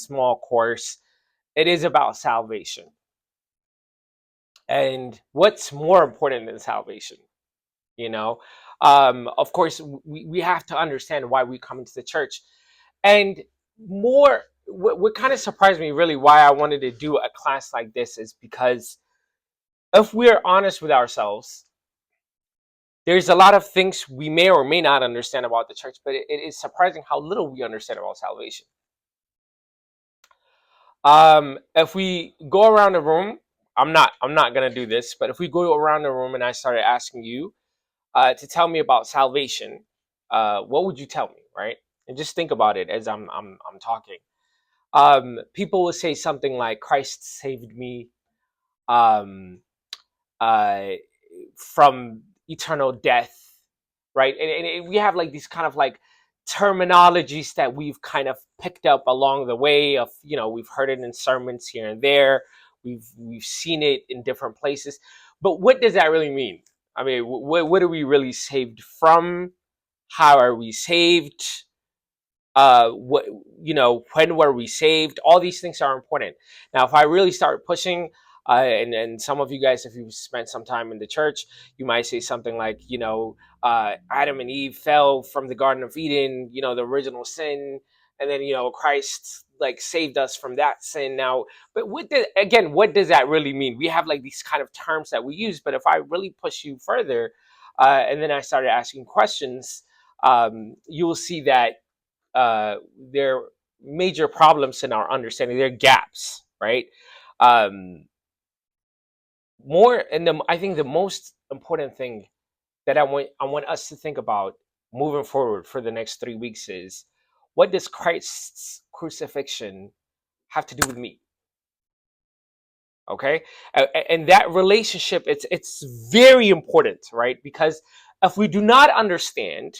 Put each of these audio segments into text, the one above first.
small course. It is about salvation. And what's more important than salvation? You know, of course, we have to understand why we come into the church. And more, what kind of surprised me really why I wanted to do a class like this is because if we're honest with ourselves, there's a lot of things we may or may not understand about the church, but it is surprising how little we understand about salvation. If we go around the room, I'm not gonna do this, but if we go around the room and I started asking you to tell me about salvation, what would you tell me, right? And just think about it as I'm talking. People will say something like, "Christ saved me um, uh, from eternal death," right? And we have like these kind of like terminologies that we've kind of picked up along the way. Of we've heard it in sermons here and there. We've seen it in different places. But what does that really mean? I mean, what are we really saved from? How are we saved? What when were we saved? All these things are important. Now, if I really start pushing, and some of you guys, if you've spent some time in the church, you might say something like, Adam and Eve fell from the Garden of Eden, the original sin, and then Christ like saved us from that sin. Now, but what does that really mean? We have like these kind of terms that we use, but if I really push you further, and then I started asking questions, you will see that there are major problems in our understanding. There are gaps, right? Um, I think the most important thing that I want us to think about moving forward for the next 3 weeks is, what does Christ's crucifixion have to do with me? Okay, and that relationship, it's very important, right? Because if we do not understand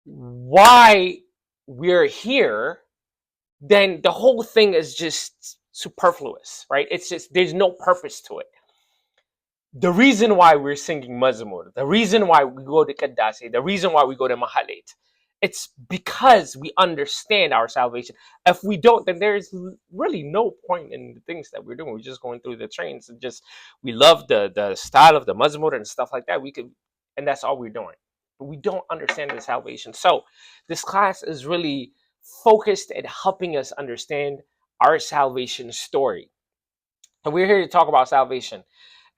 why we're here, then the whole thing is just superfluous, right? It's just, there's no purpose to it. The reason why we're singing Mazmur, the reason why we go to Kaddasi, the reason why we go to Mahalit, it's because we understand our salvation. If we don't, then there's really no point in the things that we're doing. We're just going through the trains and just, we love the style of the Mazmur and stuff like that. And that's all we're doing. But we don't understand the salvation. So this class is really focused at helping us understand our salvation story. And we're here to talk about salvation.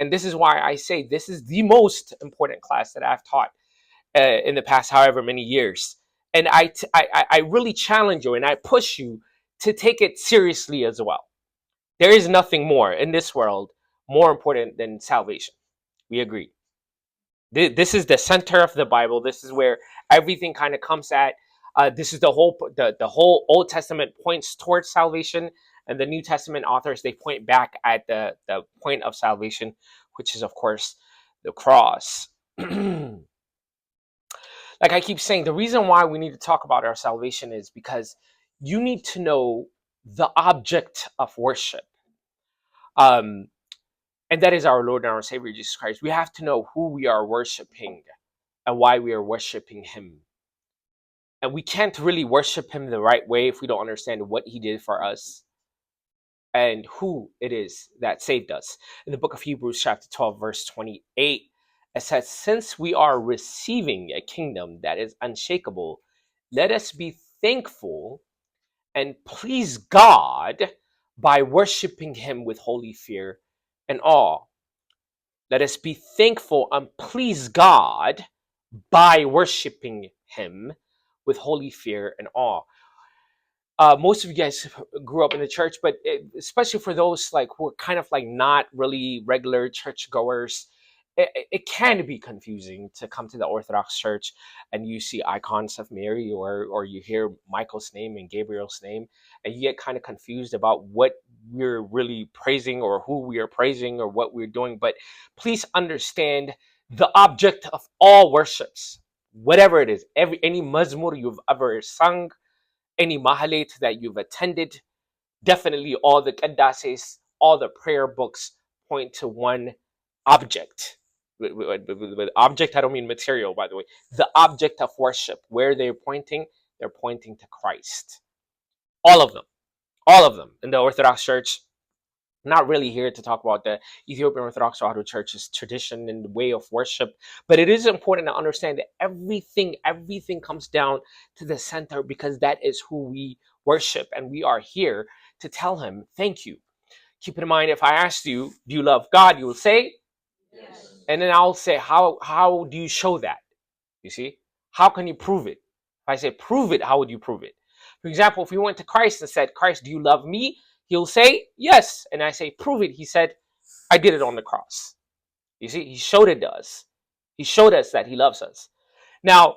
And this is why I say this is the most important class that I've taught in the past however many years. And I really challenge you and I push you to take it seriously as well. There is nothing more in this world more important than salvation. We agree. This is the center of the Bible. This is where everything kind of comes at. This is the whole Old Testament points towards salvation, and the New Testament authors, they point back at the point of salvation, which is of course the cross. Like I keep saying, the reason why we need to talk about our salvation is because you need to know the object of worship. Um, and that is our Lord and our Savior Jesus Christ. We have to know who we are worshiping and why we are worshiping Him. And we can't really worship Him the right way if we don't understand what He did for us and who it is that saved us. In the book of Hebrews, chapter 12, verse 28, it says, "Since we are receiving a kingdom that is unshakable, let us be thankful and please God by worshiping Him with holy fear and awe." Let us be thankful and please God by worshiping Him with holy fear and awe. Most of you guys grew up in the church, but especially for those like who are kind of like not really regular church goers, it can be confusing to come to the Orthodox Church and you see icons of Mary, or you hear Michael's name and Gabriel's name, and you get kind of confused about what we're really praising or who we are praising or what we're doing. But please understand the object of all worships, whatever it is, any mazmur you've ever sung, any mahalit that you've attended, definitely all the qaddases, all the prayer books point to one object. With object, I don't mean material, by the way. The object of worship, where they're pointing to Christ. All of them. all of them in the Orthodox Church. Not really here to talk about the Ethiopian Orthodox Church's tradition and the way of worship, but it is important to understand that everything comes down to the center, because that is who we worship, and we are here to tell him thank you. Keep in mind, if I asked you, do you love God? You will say, yes. And then I'll say, how do you show that? You see, how can you prove it? If I say prove it, how would you prove it? For example, if you went to Christ and said, Christ, do you love me? He'll say, yes. And I say, prove it. He said, I did it on the cross. You see, he showed it to us. He showed us that he loves us. Now,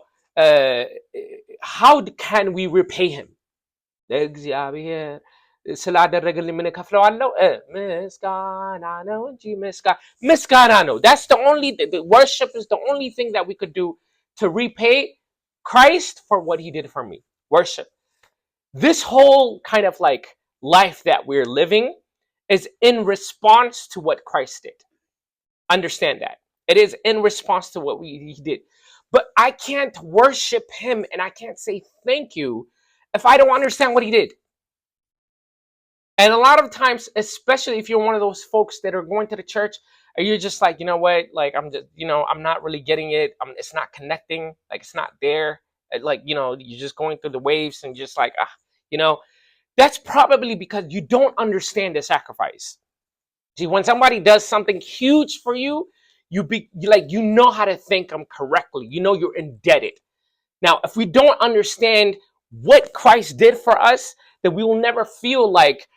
how can we repay him? ስላደረገልኝ ምን እከፍለዋለሁ? ምስጋና ነው እንጂ ምስጋና ነው. That's the only, the worship is the only thing that we could do to repay Christ for what he did for me. Worship. This whole kind of like life that we're living is in response to what Christ did. Understand that. It is in response to what he did. But I can't worship him and I can't say thank you if I don't understand what he did. And a lot of times, especially if you're one of those folks that are going to the church and you're just like, you know what, like I'm just, I'm not really getting it. It's not connecting. Like it's not there. Like, you're just going through the waves and just like, that's probably because you don't understand the sacrifice. See, when somebody does something huge for you, you know how to thank them correctly. You know you're indebted. Now, if we don't understand what Christ did for us, then we will never feel like,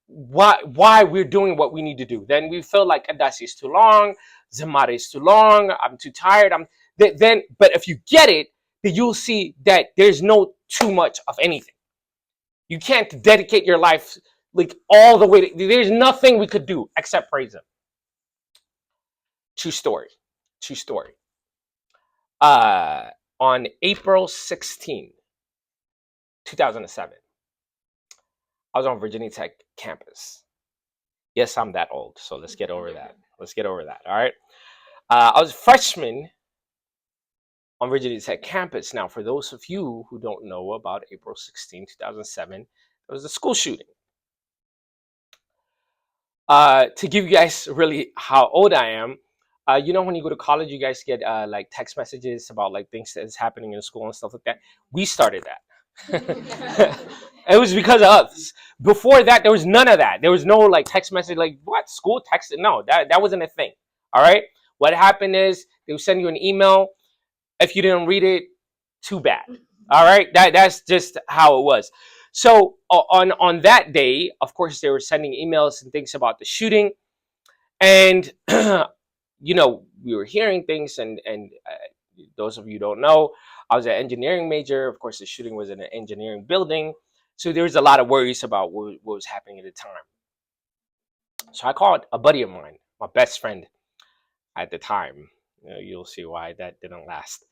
why we're doing what we need to do. Then we feel like Adasi is too long, Zamari is too long, I'm too tired. But if you get it, then you'll see that there's no too much of anything. You can't dedicate your life like all the way. There's nothing we could do except praise him. True story. On April 16, 2007, I was on Virginia Tech campus. Yes, I'm that old, so let's get over that. All right. I was a freshman on Virginia Tech campus. Now, for those of you who don't know about April 16, 2007, it was a school shooting. To give you guys really how old I am, when you go to college, you guys get like text messages about like things that's happening in school and stuff like that. We started that. It was because of us. Before that, there was none of that. There was no like text message like, what, school texted? No, that wasn't a thing. All right. What happened is they would send you an email. If you didn't read it, too bad. All right. That's just how it was. So on that day, of course, they were sending emails and things about the shooting, and we were hearing things, and those of you who don't know, I was an engineering major. Of course, the shooting was in an engineering building. So there was a lot of worries about what was happening at the time. So I called a buddy of mine, my best friend at the time. You'll see why that didn't last.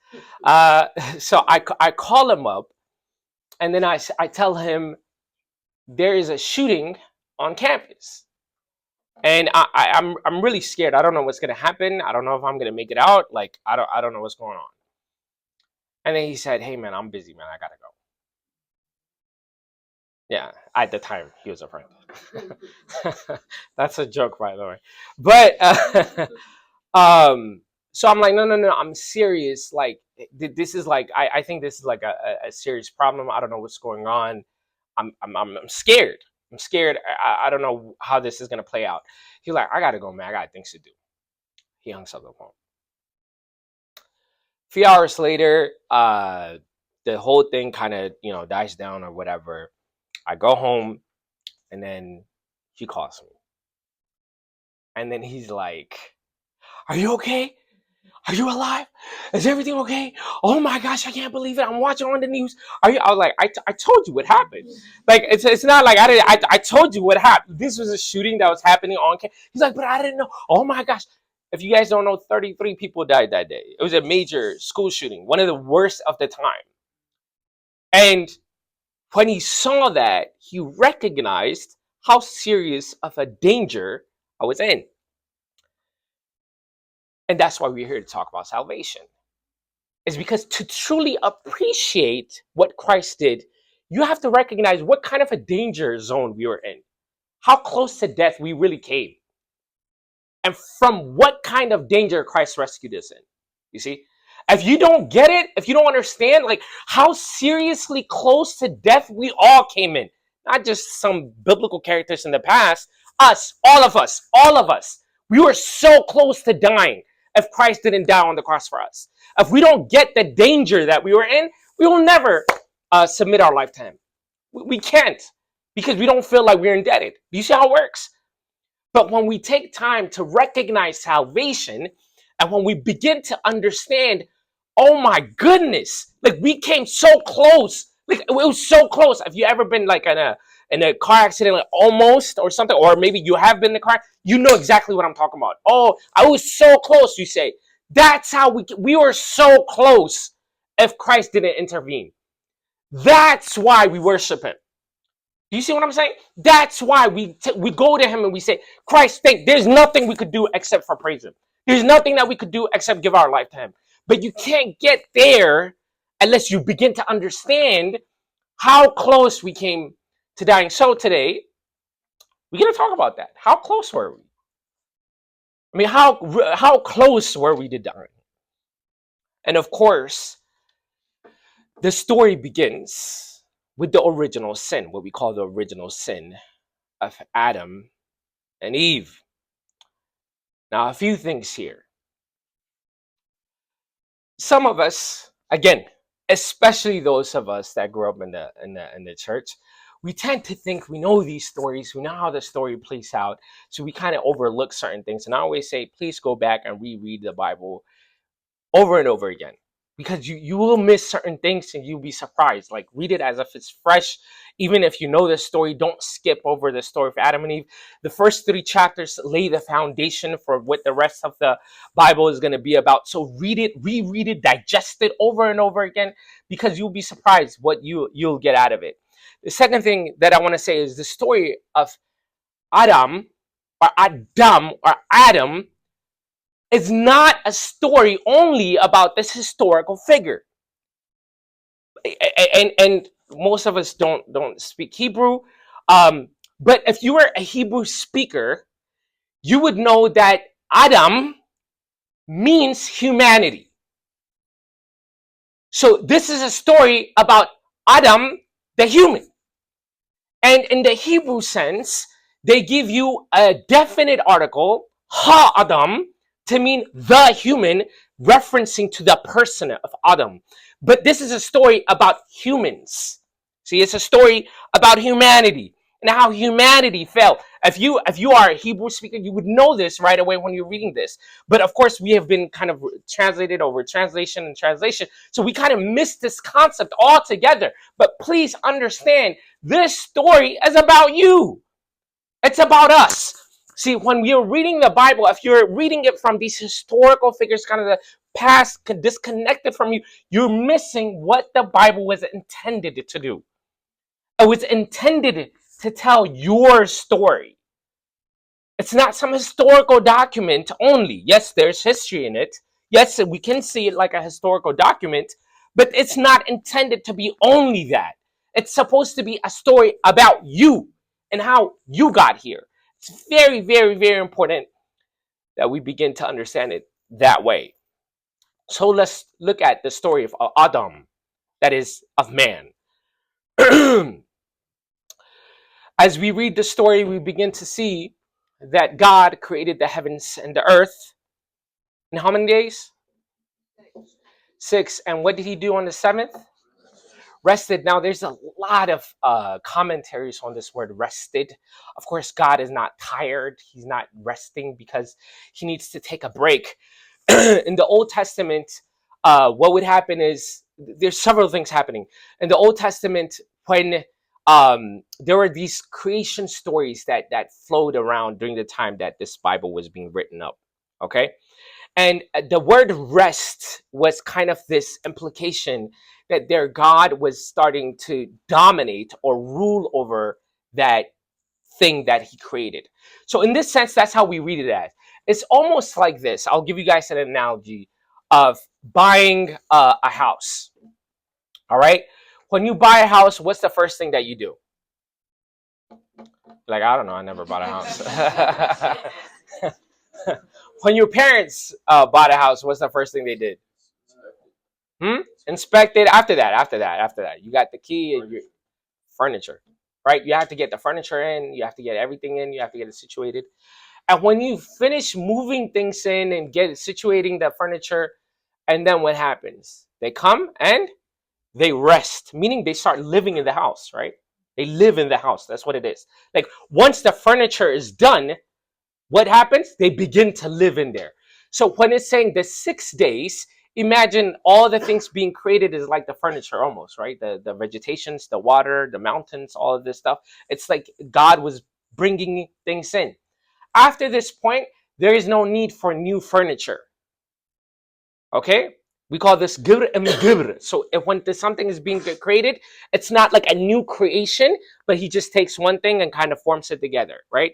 So I call him up, and then I tell him there is a shooting on campus. And I'm really scared. I don't know what's gonna happen. I don't know if I'm gonna make it out. Like I don't know what's going on. And then he said, "Hey man, I'm busy, man. I gotta go." Yeah, at the time he was a friend. That's a joke, by the way. But so I'm like, no, I'm serious. Like this is like I think this is like a serious problem. I don't know what's going on. I'm scared. I'm scared. I don't know how this is gonna play out. He's like, I gotta go, man. I got things to do. He hung up the phone. A few hours later, the whole thing kind of dies down or whatever. I go home, and then he calls me, and then he's like, "Are you okay? Are you alive? Is everything okay? Oh my gosh, I can't believe it! I'm watching on the news. Are you?" I was like, I told you what happened. Like it's not like I told you what happened. This was a shooting that was happening on campus. He's like, but I didn't know. Oh my gosh. If you guys don't know, 33 people died that day. It was a major school shooting, one of the worst of the time. And when he saw that, he recognized how serious of a danger I was in. And that's why we're here to talk about salvation. It's because to truly appreciate what Christ did, you have to recognize what kind of a danger zone we were in, how close to death we really came, and from what kind of danger Christ rescued us in. You see, if you don't get it, if you don't understand, like how seriously close to death we all came in, not just some biblical characters in the past, us, all of us, we were so close to dying if Christ didn't die on the cross for us. If we don't get the danger that we were in, we will never submit our life to Him. We can't, because we don't feel like we're indebted. Do you see how it works? But when we take time to recognize salvation, and when we begin to understand, oh my goodness, like we came so close, like it was so close. Have you ever been like in a car accident, like almost or something, or maybe you have been in the car, you know exactly what I'm talking about. Oh, I was so close, you say. That's how we were so close if Christ didn't intervene. That's why we worship Him. Do you see what I'm saying? That's why we go to Him and we say, Christ, there's nothing we could do except for praise Him. There's nothing that we could do except give our life to Him. But you can't get there unless you begin to understand how close we came to dying. So today, we're going to talk about that. How close were we? I mean, how close were we to dying? And of course, the story begins with the original sin, what we call the original sin of Adam and Eve. Now, a few things here. Some of us, again, especially those of us that grew up in the church, we tend to think we know these stories, we know how the story plays out, so we kind of overlook certain things. And I always say, please go back and reread the Bible over and over again, because you will miss certain things and you'll be surprised. Like, read it as if it's fresh. Even if you know the story, don't skip over the story of Adam and Eve. The first 3 chapters lay the foundation for what the rest of the Bible is going to be about. So read it, reread it, digest it over and over again, because you'll be surprised what you'll get out of it. The second thing that I want to say is the story of Adam is not a story only about this historical figure. And most of us don't speak Hebrew. But if you were a Hebrew speaker, you would know that Adam means humanity. So this is a story about Adam, the human. And in the Hebrew sense, they give you a definite article, ha-Adam, to mean the human, referencing to the person of Adam. But this is a story about humans. See, it's a story about humanity and how humanity fell. If you are a Hebrew speaker, you would know this right away when you're reading this. But of course, we have been kind of translated over translation and translation. So we kind of missed this concept altogether. But please understand, this story is about you. It's about us. See, when you're reading the Bible, if you're reading it from these historical figures, kind of the past, disconnected from you, you're missing what the Bible was intended to do. It was intended to tell your story. It's not some historical document only. Yes, there's history in it. Yes, we can see it like a historical document, but it's not intended to be only that. It's supposed to be a story about you and how you got here. It's very, very, very important that we begin to understand it that way. So let's look at the story of Adam, that is, of man. As we read the story, we begin to see that God created the heavens and the earth in how many days? 6. And what did He do on the 7th? Rested. Now, there's a lot of commentaries on this word rested. Of course, God is not tired. He's not resting because He needs to take a break. In the Old Testament, what would happen is there's several things happening. In the Old Testament, when there were these creation stories that flowed around during the time that this Bible was being written up. Okay? And the word rest was kind of this implication that their God was starting to dominate or rule over that thing that He created. So in this sense, that's how we read it as. It's almost like this. I'll give you guys an analogy of buying a house. All right? When you buy a house, what's the first thing that you do? Like, I don't know, I never bought a house. When your parents bought a house, what's the first thing they did? Inspect it. After that, you got the key and your furniture, right? You have to get the furniture in. You have to get everything in. You have to get it situated. And when you finish moving things in and get situating the furniture, and then what happens? They come and they rest, meaning they start living in the house, right? They live in the house. That's what it is. Like once the furniture is done, what happens? They begin to live in there. So when it's saying the 6 days, imagine all the things being created is like the furniture almost, right? The vegetations, the water, the mountains, all of this stuff. It's like God was bringing things in. After this point, there is no need for new furniture. Okay? We call this gibr and gibr. So if when something is being created, it's not like a new creation, but he just takes one thing and kind of forms it together, right?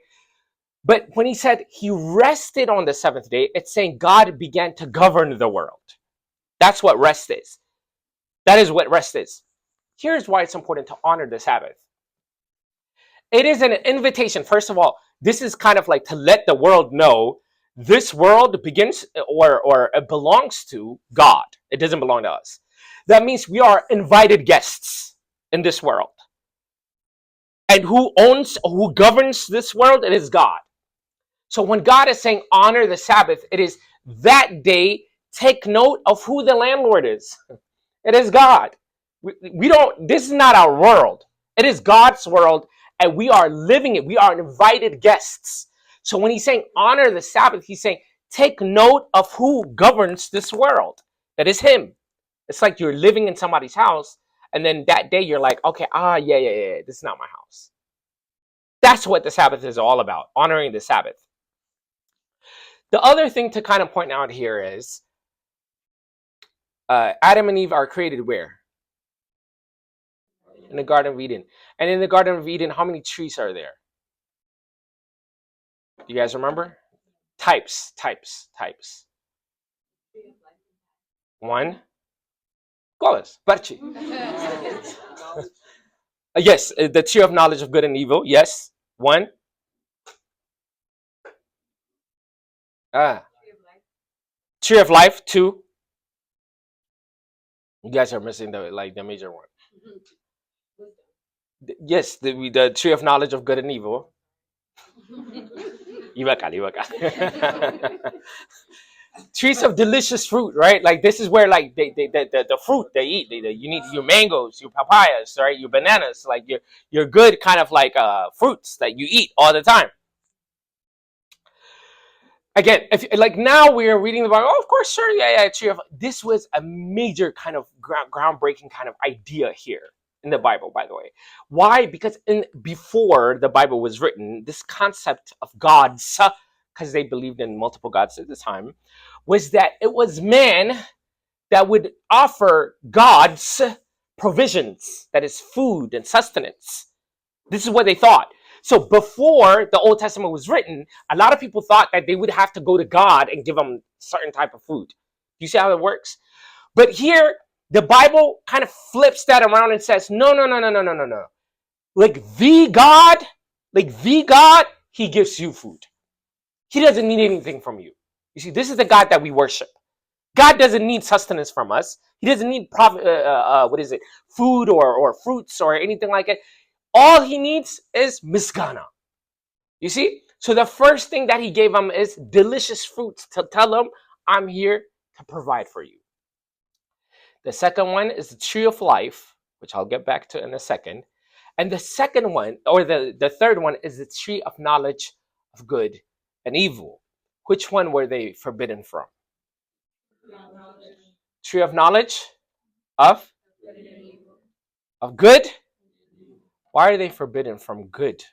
But when he said he rested on the seventh day, it's saying God began to govern the world. That's what rest is. That is what rest is. Here's why it's important to honor the Sabbath. It is an invitation. First of all, this is kind of like to let the world know this world begins or it belongs to God. It doesn't belong to us. That means we are invited guests in this world. And who governs this world? It is God. So when God is saying honor the Sabbath, it is that day, take note of who the landlord is. It is God. This is not our world. It is God's world, and we are living it. We are invited guests. So when he's saying honor the Sabbath, he's saying take note of who governs this world. That is him. It's like you're living in somebody's house, and then that day you're like, okay, yeah, this is not my house. That's what the Sabbath is all about, honoring the Sabbath. The other thing to kind of point out here is Adam and Eve are created where? In the Garden of Eden. And in the Garden of Eden, how many trees are there? You guys remember? Types. One. Golas. Barchi. Yes, the tree of knowledge of good and evil. Yes. One. Tree of life. Two. You guys are missing the major one. Yes, the tree of knowledge of good and evil. Trees of delicious fruit, right? Like this is where like the fruit they eat. You need your mangoes, your papayas, right? Your bananas, like your good kind of like fruits that you eat all the time. Again, if like now we are reading the Bible, of course, sure, yeah. Tree of this was a major kind of groundbreaking kind of idea here in the Bible, by the way. Why? Because before the Bible was written, this concept of gods, because they believed in multiple gods at the time, was that it was man that would offer gods provisions, that is food and sustenance. This is what they thought. So before the Old Testament was written, a lot of people thought that they would have to go to God and give them certain type of food. You see how it works? But here, the Bible kind of flips that around and says, no. Like the God, he gives you food. He doesn't need anything from you. You see, this is the God that we worship. God doesn't need sustenance from us. He doesn't need food or fruits or anything like it. All he needs is misgana. You see? So the first thing that he gave him is delicious fruits to tell him, I'm here to provide for you. The second one is the tree of life, which I'll get back to in a second. And the second one, or the third one, is the tree of knowledge of good and evil. Which one were they forbidden from? Tree of knowledge of good. Why are they forbidden from good?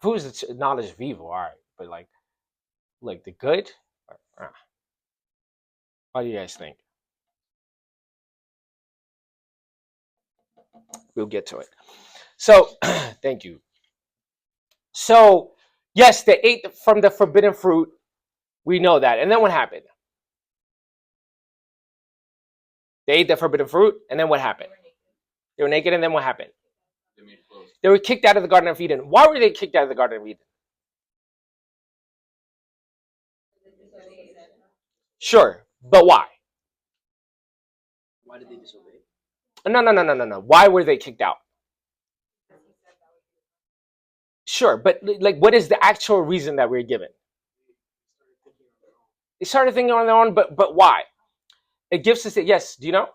Who is the knowledge of evil? All right, but like the good. What do you guys think? We'll get to it. So, thank you. So, yes, they ate from the forbidden fruit. We know that. And then what happened? They ate the forbidden fruit, and then what happened? They were naked, and then what happened? They were kicked out of the Garden of Eden. Why were they kicked out of the Garden of Eden? Sure, but why? Why did they disobey? No. Why were they kicked out? Sure, but like, what is the actual reason that we're given? They started thinking on their own, but why? It gives us, yes, do you know?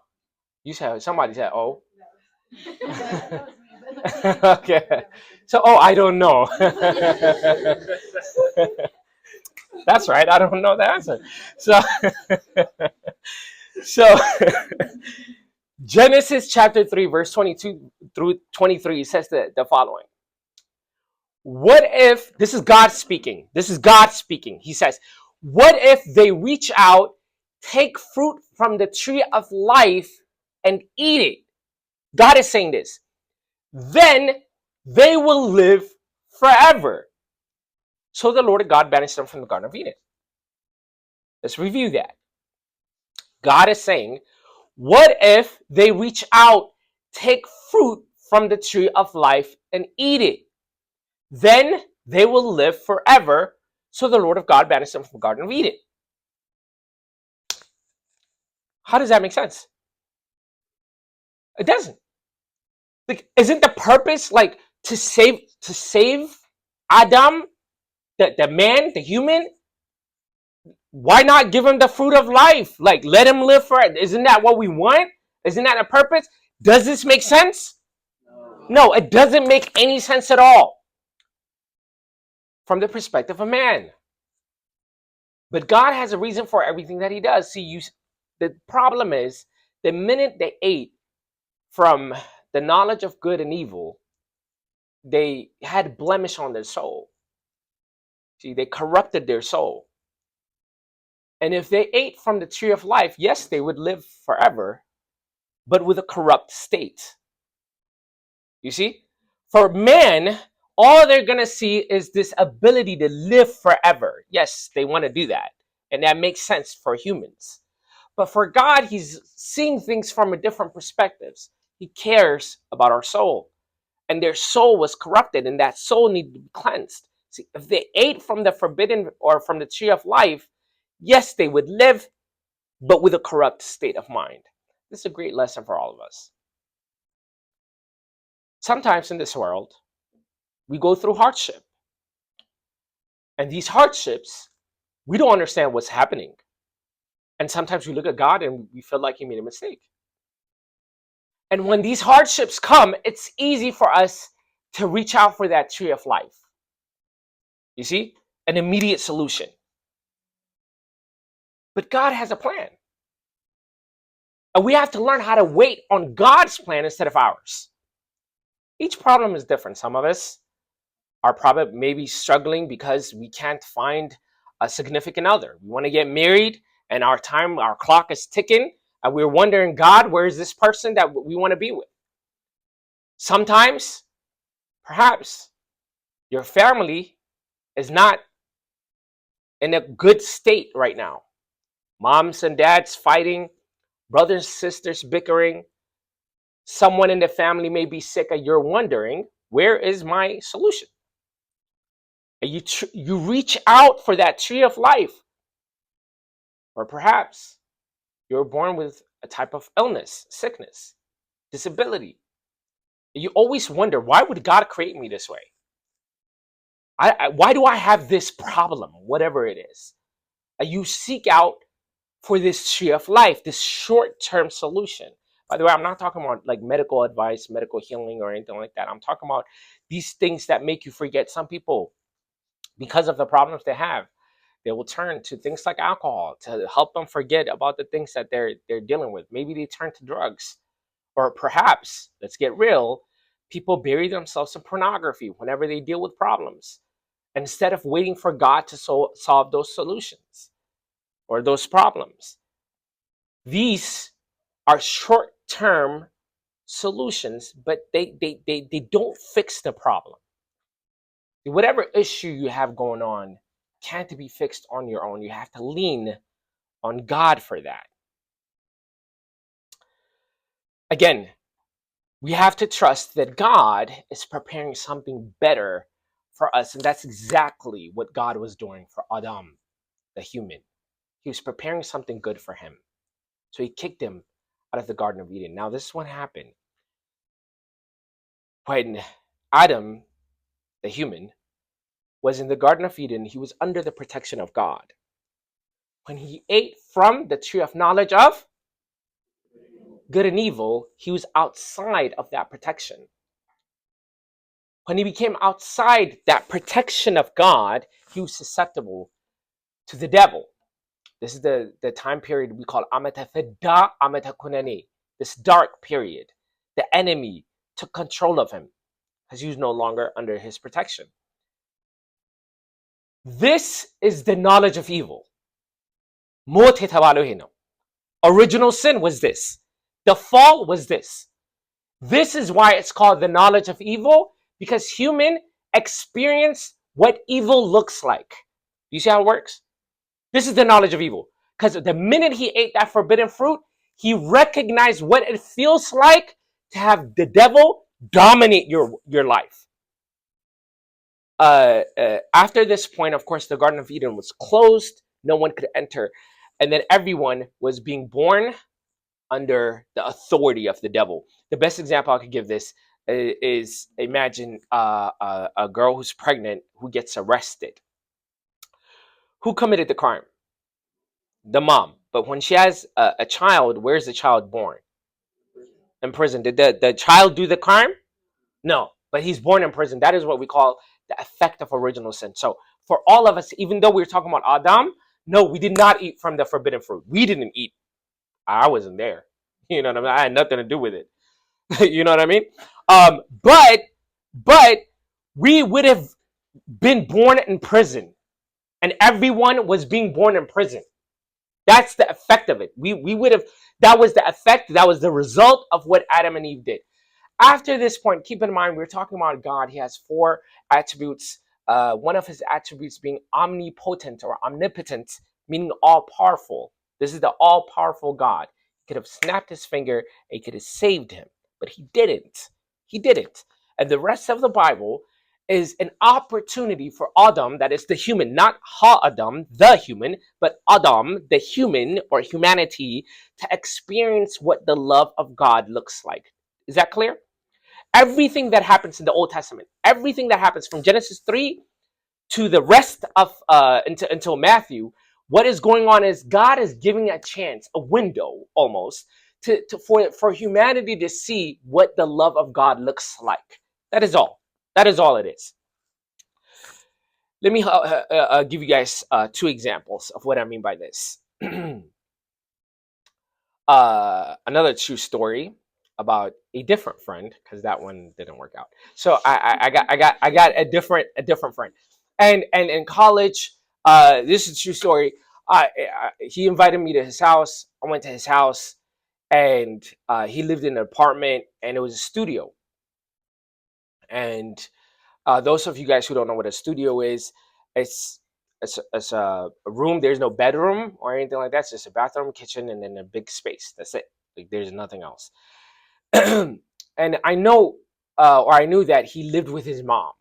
You said, somebody said, oh. Okay. So, I don't know. That's right. I don't know the answer. So Genesis chapter 3, verse 22 through 23 says the following. What if, this is God speaking. This is God speaking. He says, what if they reach out, take fruit from the tree of life and eat it? God is saying this. Then they will live forever. So the Lord God banished them from the Garden of Eden. Let's review that. God is saying, what if they reach out, take fruit from the tree of life and eat it? Then they will live forever. So the Lord of God banished them from the Garden of Eden. How does that make sense? It doesn't. Like, isn't the purpose like to save Adam, the man, the human? Why not give him the fruit of life? Like, let him live forever. Isn't that what we want? Isn't that a purpose? Does this make sense? No, it doesn't make any sense at all from the perspective of man. But God has a reason for everything that he does. See, the problem is, the minute they ate from the knowledge of good and evil, they had blemish on their soul. See, they corrupted their soul. And if they ate from the tree of life, yes, they would live forever, but with a corrupt state. You see? For men, all they're going to see is this ability to live forever. Yes, they want to do that. And that makes sense for humans. But for God, he's seeing things from a different perspective. He cares about our soul. And their soul was corrupted, and that soul needed to be cleansed. See, if they ate from the forbidden or from the tree of life, yes, they would live, but with a corrupt state of mind. This is a great lesson for all of us. Sometimes in this world, we go through hardship. And these hardships, we don't understand what's happening. And sometimes we look at God and we feel like he made a mistake. And when these hardships come, it's easy for us to reach out for that tree of life. You see? An immediate solution. But God has a plan. And we have to learn how to wait on God's plan instead of ours. Each problem is different. Some of us are probably maybe struggling because we can't find a significant other. We want to get married and our clock is ticking, and we're wondering, God, where is this person that we want to be with? Sometimes, perhaps, your family is not in a good state right now. Moms and dads fighting, brothers and sisters bickering. Someone in the family may be sick, and you're wondering, where is my solution? And you reach out for that tree of life. Or perhaps you're born with a type of illness, sickness, disability. You always wonder, why would God create me this way? Why do I have this problem, whatever it is? And you seek out for this tree of life, this short-term solution. By the way, I'm not talking about like medical advice, medical healing, or anything like that. I'm talking about these things that make you forget. Some people, because of the problems they have, they will turn to things like alcohol to help them forget about the things that they're dealing with. Maybe they turn to drugs. Or perhaps, let's get real, people bury themselves in pornography whenever they deal with problems, instead of waiting for God to solve those solutions or those problems. These are short-term solutions, but they don't fix the problem. Whatever issue you have going on can't be fixed on your own. You have to lean on God for that. Again, we have to trust that God is preparing something better for us. And that's exactly what God was doing for Adam, the human. He was preparing something good for him. So he kicked him out of the Garden of Eden. Now, this is what happened. When Adam, the human, was in the Garden of Eden, he was under the protection of God. When he ate from the tree of knowledge of good and evil, he was outside of that protection. When he became outside that protection of God, he was susceptible to the devil. This is the time period we call Amatafeda Amatakunani, this dark period. The enemy took control of him because he was no longer under his protection. This is the knowledge of evil. Original sin was this. The fall was this. This is why it's called the knowledge of evil, because human experience what evil looks like. You see how it works? This is the knowledge of evil. Because the minute he ate that forbidden fruit, he recognized what it feels like to have the devil dominate your life. After this point, of course, the Garden of Eden was closed. No one could enter. And then everyone was being born under the authority of the devil. The best example I could give this is imagine a girl who's pregnant who gets arrested. Who committed the crime? The mom. But when she has a child, where's the child born? In prison. Did the child do the crime? No, but he's born in prison. That is what we call the effect of original sin. So for all of us, even though we're talking about Adam, no, we did not eat from the forbidden fruit. We didn't eat. I wasn't there. You know what I mean? I had nothing to do with it. You know what I mean? But we would have been born in prison, and everyone was being born in prison. That's the effect of it. We would have. That was the effect. That was the result of what Adam and Eve did. After this point, keep in mind we're talking about God. He has four attributes. One of his attributes being omnipotent or omnipotent, meaning all powerful. This is the all powerful God. He could have snapped his finger and he could have saved him, but he didn't. He didn't. And the rest of the Bible is an opportunity for Adam, that is the human, not Ha-Adam, the human, but Adam, the human or humanity, to experience what the love of God looks like. Is that clear? Everything that happens in the Old Testament, everything that happens from Genesis 3 to the rest of until Matthew, what is going on is God is giving a chance, a window almost, for humanity to see what the love of God looks like. That is all. That is all it is. Let me give you guys two examples of what I mean by this. Another true story about a different friend, because that one didn't work out. So I got a different friend, and in college, this is a true story. He invited me to his house. I went to his house, and he lived in an apartment, and it was a studio. And those of you guys who don't know what a studio is, it's it's a room. There's no bedroom or anything like that. It's just a bathroom, kitchen, and then a big space. That's it. Like there's nothing else. And I know, or I knew that he lived with his mom.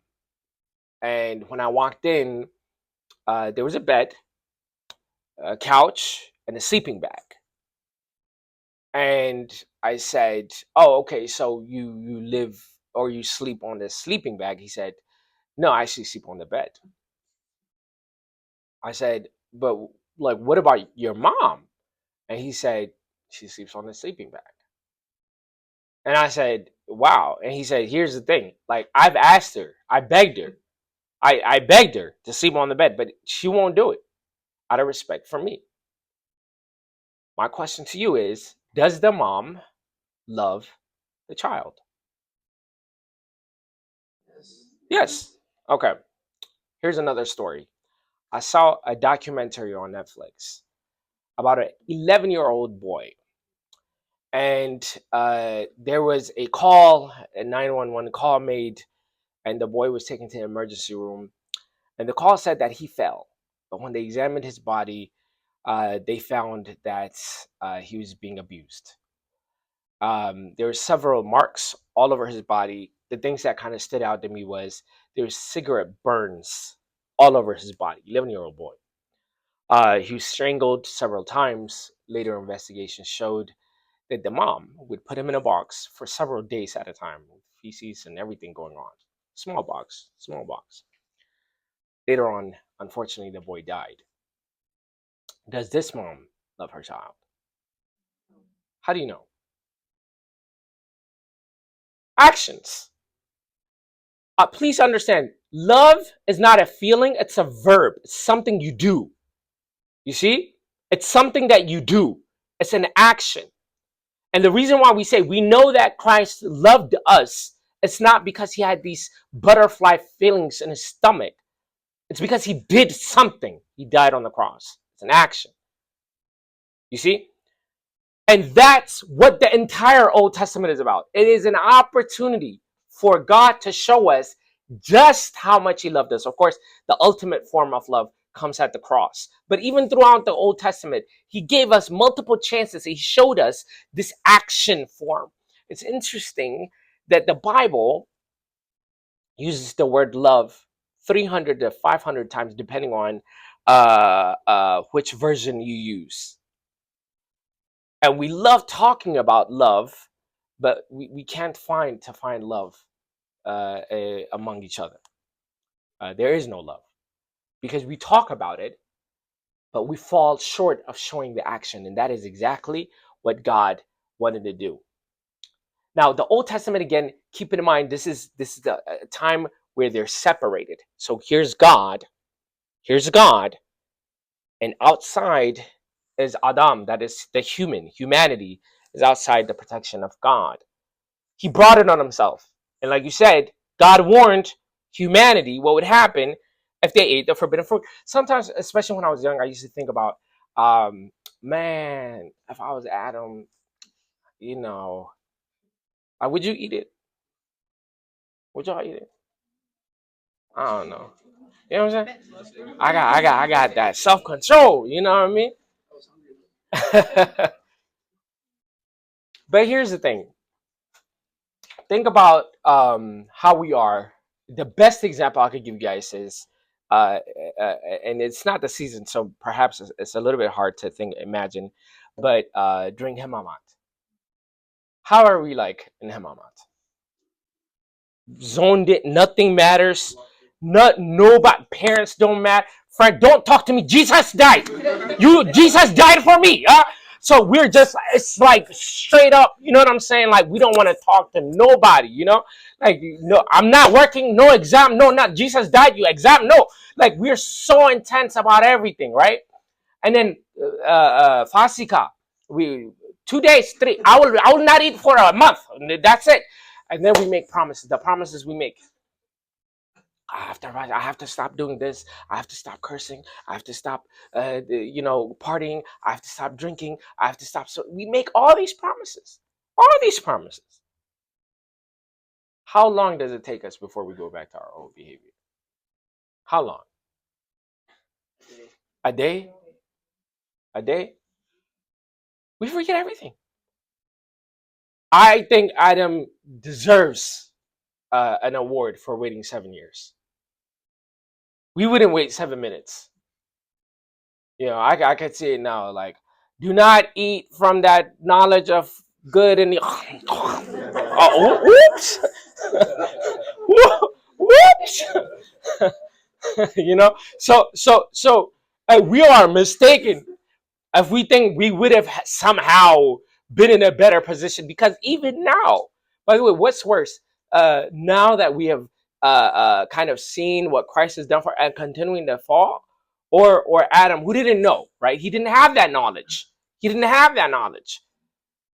And when I walked in, there was a bed, a couch, and a sleeping bag. And I said, "Oh, okay. So you live or you sleep on the sleeping bag?" He said, "No, I actually sleep on the bed." I said, "But like, what about your mom?" And he said, "She sleeps on the sleeping bag." And I said, "Wow." And he said, "Here's the thing. Like, I've asked her, I begged her, I begged her to sleep on the bed, but she won't do it out of respect for me." My question to you is, does the mom love the child? Yes. Okay. Here's another story. I saw a documentary on Netflix about an 11-year-old boy. And there was a call, a 911 call made, and the boy was taken to the emergency room. And the call said that he fell. But when they examined his body, they found that he was being abused. There were several marks all over his body. The things that kind of stood out to me was there's cigarette burns all over his body. 11-year-old boy. He was strangled several times. Later investigation showed that the mom would put him in a box for several days at a time with feces and everything going on. Small box, small box. Later on, unfortunately, the boy died. Does this mom love her child? How do you know? Actions. Please understand, love is not a feeling, it's a verb. It's something you do. You see? It's something that you do. It's an action. And the reason why we say we know that Christ loved us, it's not because he had these butterfly feelings in his stomach. It's because he did something. He died on the cross. It's an action. You see? And that's what the entire Old Testament is about. It is an opportunity for God to show us just how much he loved us. Of course, the ultimate form of love comes at the cross. But even throughout the Old Testament, he gave us multiple chances. He showed us this action form. It's interesting that the Bible uses the word love 300 to 500 times, depending on which version you use. And we love talking about love, but we can't find love among each other. There is no love because we talk about it, but we fall short of showing the action. And that is exactly what God wanted to do. Now, the Old Testament, again, keep in mind, this is a time where they're separated. So here's God, and outside is Adam, that is the humanity is outside the protection of God. He brought it on himself. And like you said, God warned humanity what would happen if they ate the forbidden fruit. Sometimes, especially when I was young, I used to think about, man, if I was Adam, would you eat it? Would y'all eat it? I don't know. You know what I'm saying? I got that self-control, you know what I mean? But here's the thing. Think about how we are. The best example I could give you guys is, and it's not the season, so perhaps it's a little bit hard to imagine, but during Hemamat, how are we like in Hemamat? Zoned it, nothing matters. Nobody, parents don't matter. Frank, don't talk to me. Jesus died. Jesus died for me. So we're just, it's like straight up, you know what I'm saying? Like we don't want to talk to nobody, Like, no, I'm not working, no exam, no, not Jesus died, you exam, no. Like we're so intense about everything, right? And then Fasika, we 2 days, 3. I will not eat for a month. That's it. And then we make promises. The promises we make. I have to stop doing this. I have to stop cursing. I have to stop, partying. I have to stop drinking. I have to stop. So we make all these promises. All these promises. How long does it take us before we go back to our old behavior? How long? A day? A day? We forget everything. I think Adam deserves an award for waiting 7 years. We wouldn't wait 7 minutes. I could see it now. Like, do not eat from that knowledge of good and the. Oh, whoops! Whoops! So we are mistaken if we think we would have somehow been in a better position, because even now, by the way, what's worse? Now that we have kind of seen what Christ has done for and continuing to fall, or Adam, who didn't know, right? He didn't have that knowledge. He didn't have that knowledge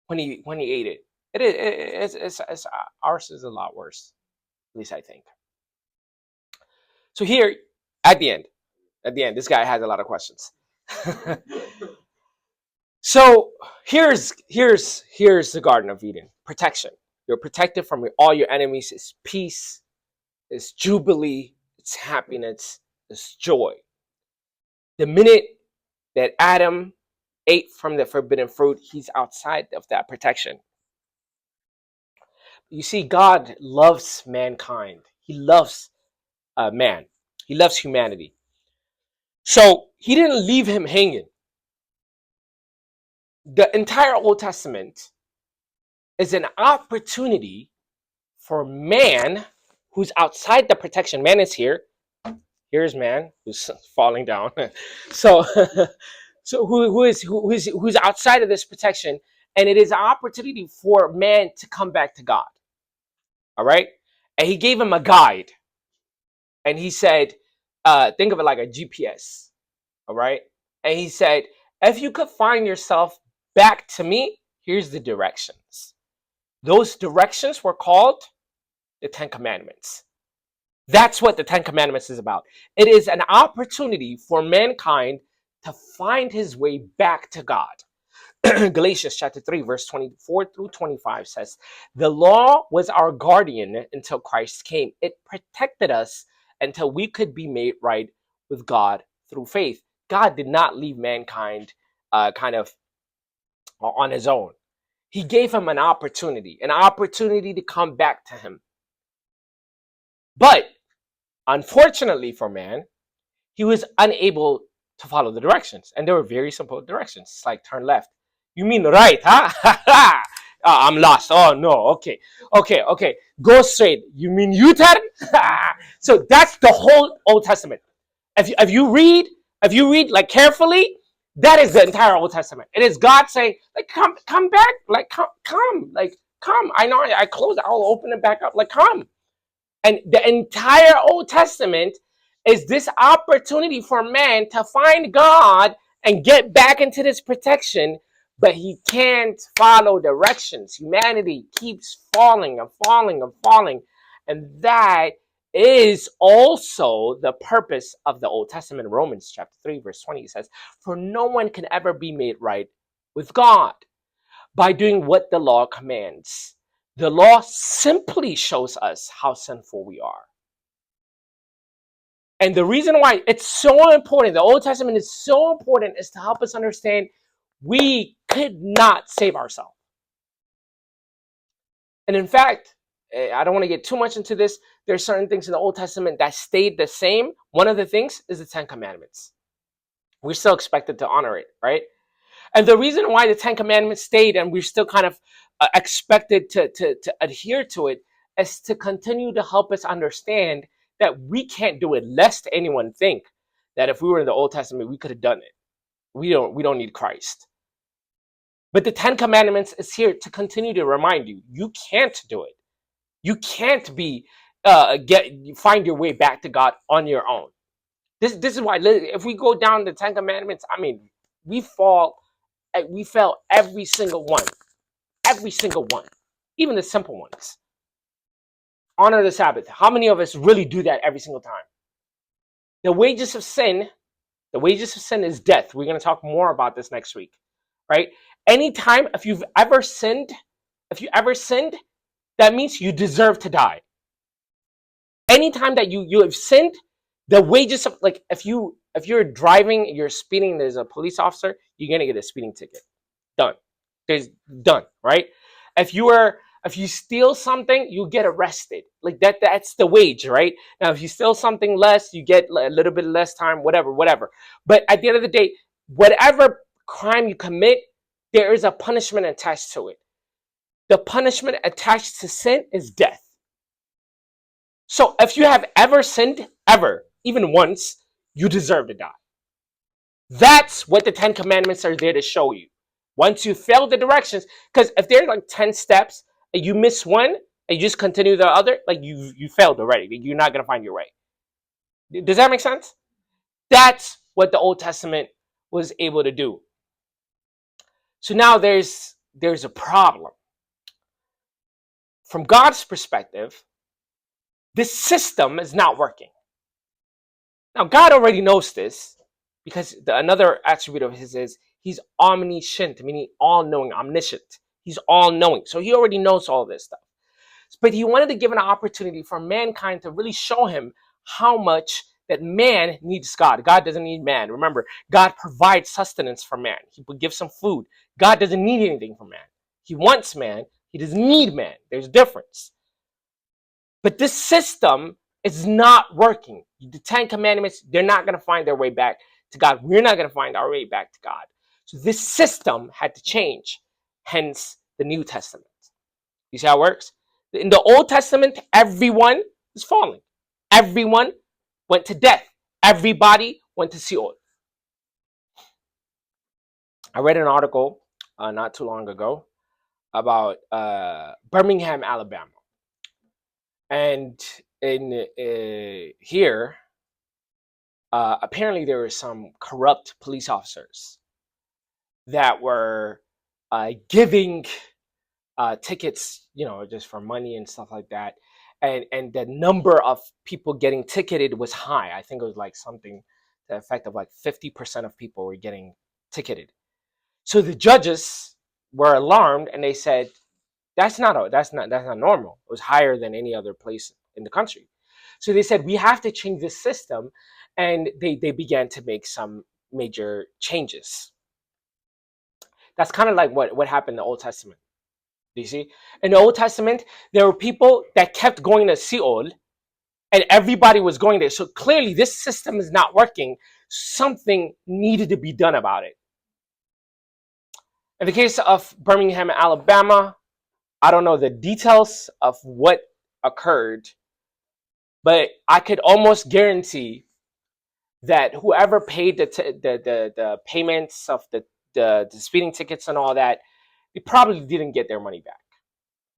when he ate it. It's ours is a lot worse, at least I think. So here, at the end, this guy has a lot of questions. So here's the Garden of Eden. Protection. You're protected from all your enemies. It's peace. It's jubilee. It's happiness. It's joy. The minute that Adam ate from the forbidden fruit, he's outside of that protection. You see, God loves mankind. He loves man. He loves humanity. So he didn't leave him hanging. The entire Old Testament is an opportunity for man who's outside the protection. Man is here. Here's man who's falling down. So, so who's outside of this protection, and it is an opportunity for man to come back to God. All right, and he gave him a guide, and he said, think of it like a GPS. All right, and he said, if you could find yourself back to me, here's the directions. Those directions were called the Ten Commandments. That's what the Ten Commandments is about. It is an opportunity for mankind to find his way back to God. Galatians chapter 3, verse 24 through 25 says, the law was our guardian until Christ came. It protected us until we could be made right with God through faith. God did not leave mankind kind of on his own. He gave him an opportunity to come back to him. But unfortunately for man, he was unable to follow the directions. And they were very simple directions. It's like turn left. You mean right, huh? I'm lost. Oh, no. Okay. Go straight. You mean U-turn? So that's the whole Old Testament. If you read like carefully, that is the entire Old Testament. It is God saying, like, come back. Like, come. I know I closed. I'll open it back up. Like, come. And the entire Old Testament is this opportunity for man to find God and get back into this protection, but he can't follow directions. Humanity keeps falling and falling and falling. And that is also the purpose of the Old Testament. Romans chapter 3, verse 20 says, for no one can ever be made right with God by doing what the law commands. The law simply shows us how sinful we are. And the reason why it's so important, the Old Testament is so important, is to help us understand we could not save ourselves. And in fact, I don't want to get too much into this. There's certain things in the Old Testament that stayed the same. One of the things is the Ten Commandments. We're still expected to honor it, right? And the reason why the Ten Commandments stayed and we're still kind of expected to adhere to it is to continue to help us understand that we can't do it, lest anyone think that if we were in the Old Testament, we could have done it. We don't need Christ. But the Ten Commandments is here to continue to remind you, you can't do it. You can't find your way back to God on your own. This is why if we go down the Ten Commandments, I mean, we fell every single one, even the simple ones. Honor the Sabbath. How many of us really do that every single time? The wages of sin is death. We're going to talk more about this next week, right? Anytime, if you've ever sinned, that means you deserve to die. Anytime that you have sinned, the wages of, like, if you're driving, you're speeding, there's a police officer, you're going to get a speeding ticket. Done. Done, right? If you steal something, you get arrested. Like that's the wage, right? Now, if you steal something less, you get a little bit less time, whatever. But at the end of the day, whatever crime you commit, there is a punishment attached to it. The punishment attached to sin is death. So if you have ever sinned, ever, even once, you deserve to die. That's what the Ten Commandments are there to show you. Once you fail the directions, because if there's like 10 steps and you miss one and you just continue the other, like you failed already. You're not going to find your way. Does that make sense? That's what the Old Testament was able to do. So now there's a problem. From God's perspective, this system is not working. Now, God already knows this because another attribute of his is he's omniscient, meaning all-knowing, omniscient. He's all-knowing. So he already knows all this stuff. But he wanted to give an opportunity for mankind to really show him how much that man needs God. God doesn't need man. Remember, God provides sustenance for man. He gives some food. God doesn't need anything from man. He wants man, He doesn't need man. There's a difference. But this system is not working. The 10 Commandments, they're not going to find their way back to God. We're not going to find our way back to God. So this system had to change. Hence the New Testament. You see how it works? In the Old Testament, everyone was falling. Everyone went to death. Everybody went to Sheol. I read an article not too long ago about Birmingham, Alabama. And in here, apparently there were some corrupt police officers that were giving tickets, just for money and stuff like that. And the number of people getting ticketed was high. I think it was like something to the effect of like 50% of people were getting ticketed. So the judges were alarmed and they said, that's not normal. It was higher than any other place in the country. So they said, we have to change this system. And they began to make some major changes. That's kind of like what happened in the Old Testament. Do you see? In the Old Testament, there were people that kept going to Sheol, and everybody was going there. So clearly, this system is not working. Something needed to be done about it. In the case of Birmingham, Alabama, I don't know the details of what occurred, but I could almost guarantee that whoever paid the payments of the speeding tickets and all that, they probably didn't get their money back,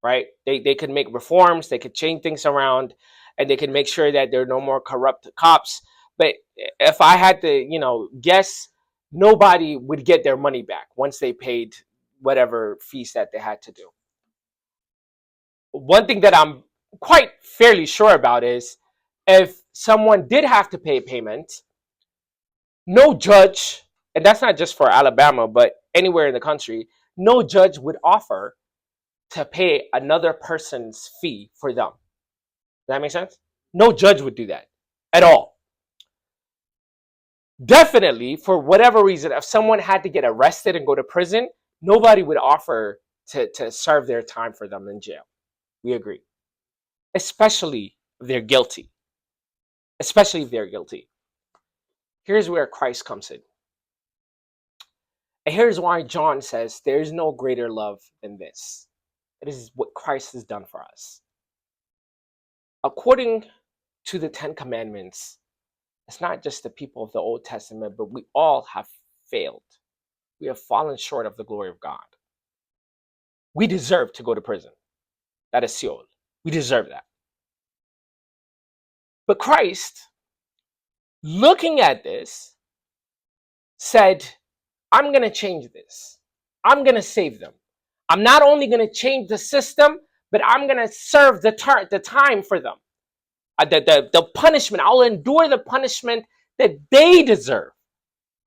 right? They could make reforms, they could change things around, and they could make sure that there are no more corrupt cops. But if I had to, guess, nobody would get their money back once they paid whatever fees that they had to do. One thing that I'm quite fairly sure about is if someone did have to pay payment, no judge, and that's not just for Alabama, but anywhere in the country, no judge would offer to pay another person's fee for them. Does that make sense? No judge would do that at all. Definitely, for whatever reason, if someone had to get arrested and go to prison, nobody would offer to serve their time for them in jail. We agree. Especially if they're guilty. Especially if they're guilty. Here's where Christ comes in. And here's why John says there is no greater love than this. It is what Christ has done for us. According to the 10 Commandments, it's not just the people of the Old Testament, but we all have failed. We have fallen short of the glory of God. We deserve to go to prison. That is Sheol. We deserve that. But Christ, looking at this, said, I'm going to change this. I'm going to save them. I'm not only going to change the system, but I'm going to serve the time for them. The punishment. I'll endure the punishment that they deserve.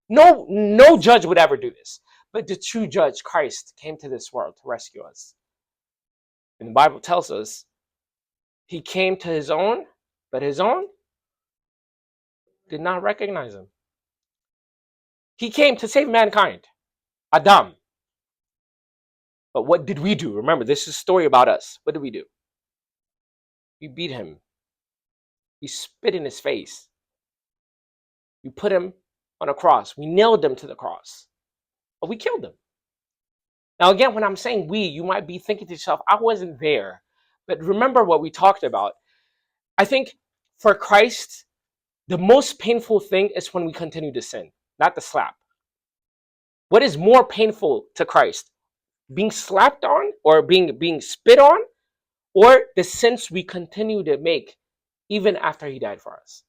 No judge would ever do this. But the true judge, Christ, came to this world to rescue us. And the Bible tells us he came to his own, but his own did not recognize him. He came to save mankind, Adam. But what did we do? Remember, this is a story about us. What did we do? We beat him. We spit in his face. We put him on a cross. We nailed him to the cross. But we killed him. Now, again, when I'm saying we, you might be thinking to yourself, I wasn't there. But remember what we talked about. I think for Christ, the most painful thing is when we continue to sin, not the slap. What is more painful to Christ? Being slapped on or being spit on, or the sins we continue to make even after he died for us?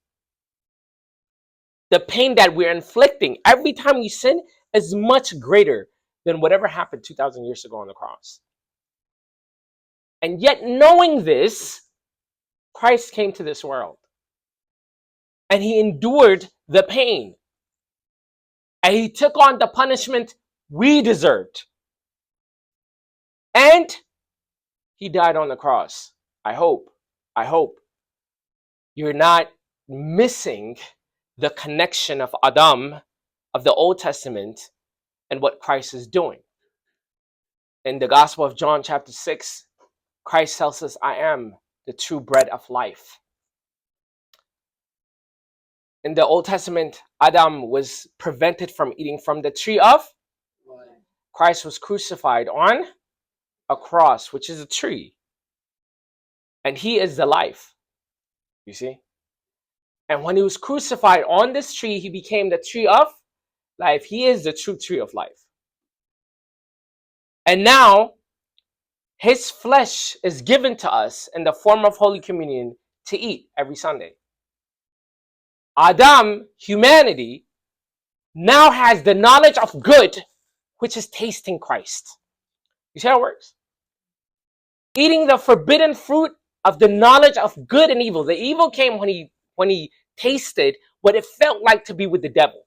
The pain that we're inflicting every time we sin is much greater than whatever happened 2,000 years ago on the cross. And yet, knowing this, Christ came to this world. And he endured the pain. And he took on the punishment we deserved. And he died on the cross. I hope you're not missing the connection of Adam, of the Old Testament, and what Christ is doing. In the Gospel of John, chapter 6, Christ tells us, I am the true bread of life. In the Old Testament, Adam was prevented from eating from the tree of life. Christ was crucified on a cross, which is a tree. And he is the life. You see? And when he was crucified on this tree, he became the tree of life. He is the true tree of life. And now, his flesh is given to us in the form of Holy Communion to eat every Sunday. Adam, humanity, now has the knowledge of good, which is tasting Christ. You see how it works? Eating the forbidden fruit of the knowledge of good and evil. The evil came when he tasted what it felt like to be with the devil.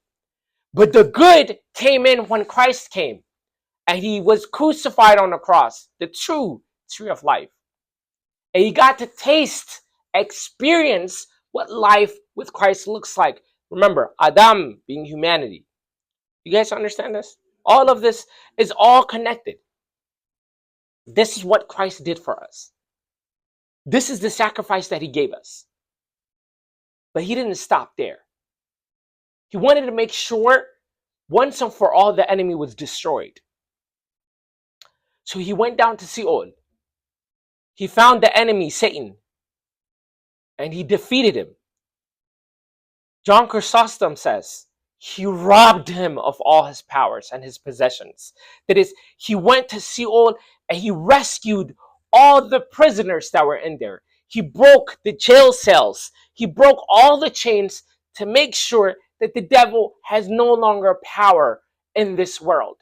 But the good came in when Christ came. And he was crucified on the cross, the true tree of life. And he got to taste, experience what life with Christ looks like. Remember, Adam being humanity. You guys understand this? All of this is all connected. This is what Christ did for us. This is the sacrifice that he gave us. But he didn't stop there. He wanted to make sure once and for all the enemy was destroyed. So he went down to Sheol. He found the enemy, Satan, and he defeated him. John Chrysostom says he robbed him of all his powers and his possessions. That is, he went to Sheol and he rescued all the prisoners that were in there. He broke the jail cells. He broke all the chains to make sure that the devil has no longer power in this world.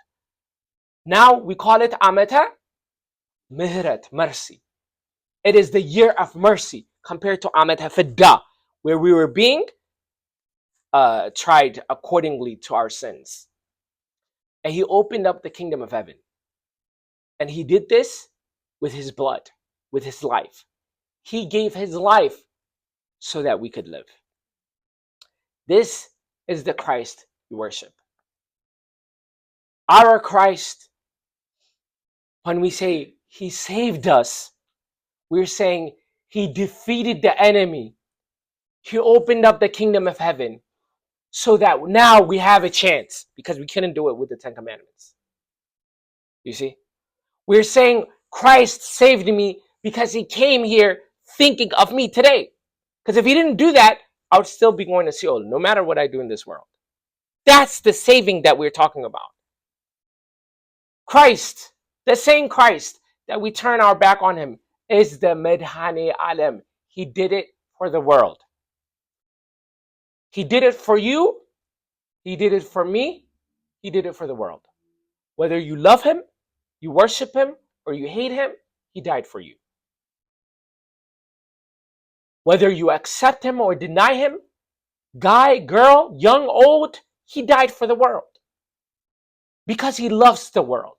Now we call it Amata Mihrat, mercy. It is the year of mercy compared to Amata Fidda, where we were being tried accordingly to our sins. And he opened up the kingdom of heaven. And he did this with his blood, with his life. He gave his life so that we could live. This is the Christ we worship. Our Christ, when we say he saved us, we're saying he defeated the enemy. He opened up the kingdom of heaven so that now we have a chance, because we couldn't do it with the 10 Commandments. You see? We're saying Christ saved me because he came here thinking of me today. Because if he didn't do that, I would still be going to Sheol, no matter what I do in this world. That's the saving that we're talking about. Christ, the same Christ that we turn our back on him, is the Medhane Alam. He did it for the world. He did it for you. He did it for me. He did it for the world. Whether you love him, you worship him, or you hate him, he died for you. Whether you accept him or deny him, guy, girl, young, old, he died for the world. Because he loves the world.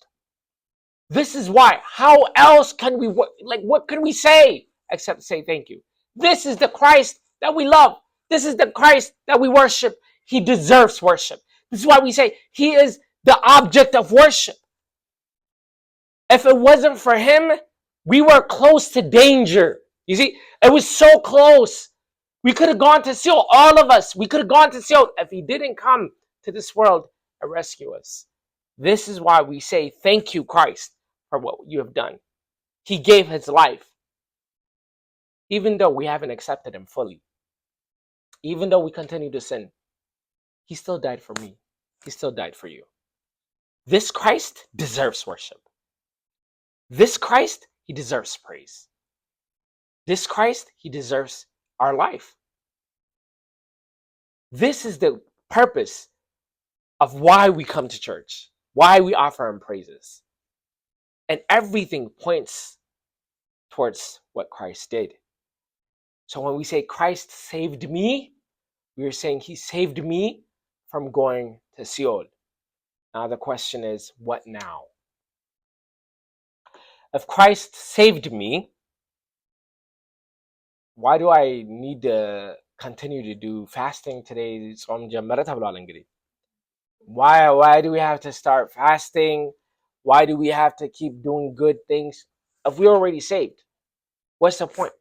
This is why. How else can we, what can we say except say thank you? This is the Christ that we love. This is the Christ that we worship. He deserves worship. This is why we say he is the object of worship. If it wasn't for him, we were close to danger. You see, it was so close. We could have gone to Sheol, all of us. We could have gone to Sheol if he didn't come to this world and rescue us. This is why we say thank you, Christ, for what you have done. He gave his life. Even though we haven't accepted him fully. Even though we continue to sin. He still died for me. He still died for you. This Christ deserves worship. This Christ, he deserves praise. This Christ, he deserves our life. This is the purpose of why we come to church, why we offer him praises. And everything points towards what Christ did. So when we say Christ saved me, we are saying he saved me from going to Sheol. Now the question is, what now? If Christ saved me, why do I need to continue to do fasting today? Why do we have to start fasting? Why do we have to keep doing good things if we're already saved? What's the point?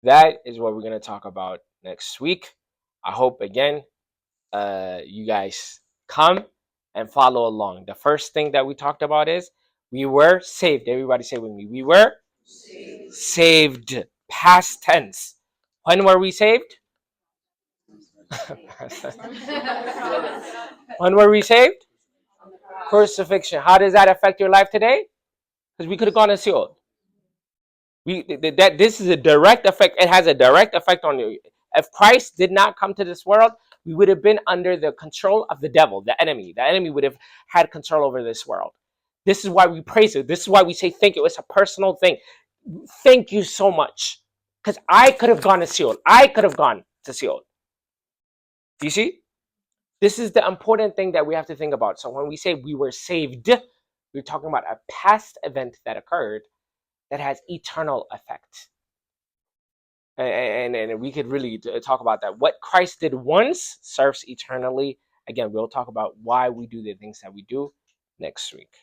That is what we're going to talk about next week. I hope, again, you guys come and follow along. The first thing that we talked about is we were saved. Everybody say with me. We were saved. Past tense. When were we saved? When were we saved? Crucifixion. How does that affect your life today? Because we could have gone and sealed. This is a direct effect. It has a direct effect on you. If Christ did not come to this world, we would have been under the control of the devil, the enemy. The enemy would have had control over this world. This is why we praise it. This is why we say thank you. It's a personal thing. Thank you so much. Because I could have gone to sealed. I could have gone to sealed. Do you see? This is the important thing that we have to think about. So when we say we were saved, we're talking about a past event that occurred that has eternal effect. And we could really talk about that. What Christ did once serves eternally. Again, we'll talk about why we do the things that we do next week.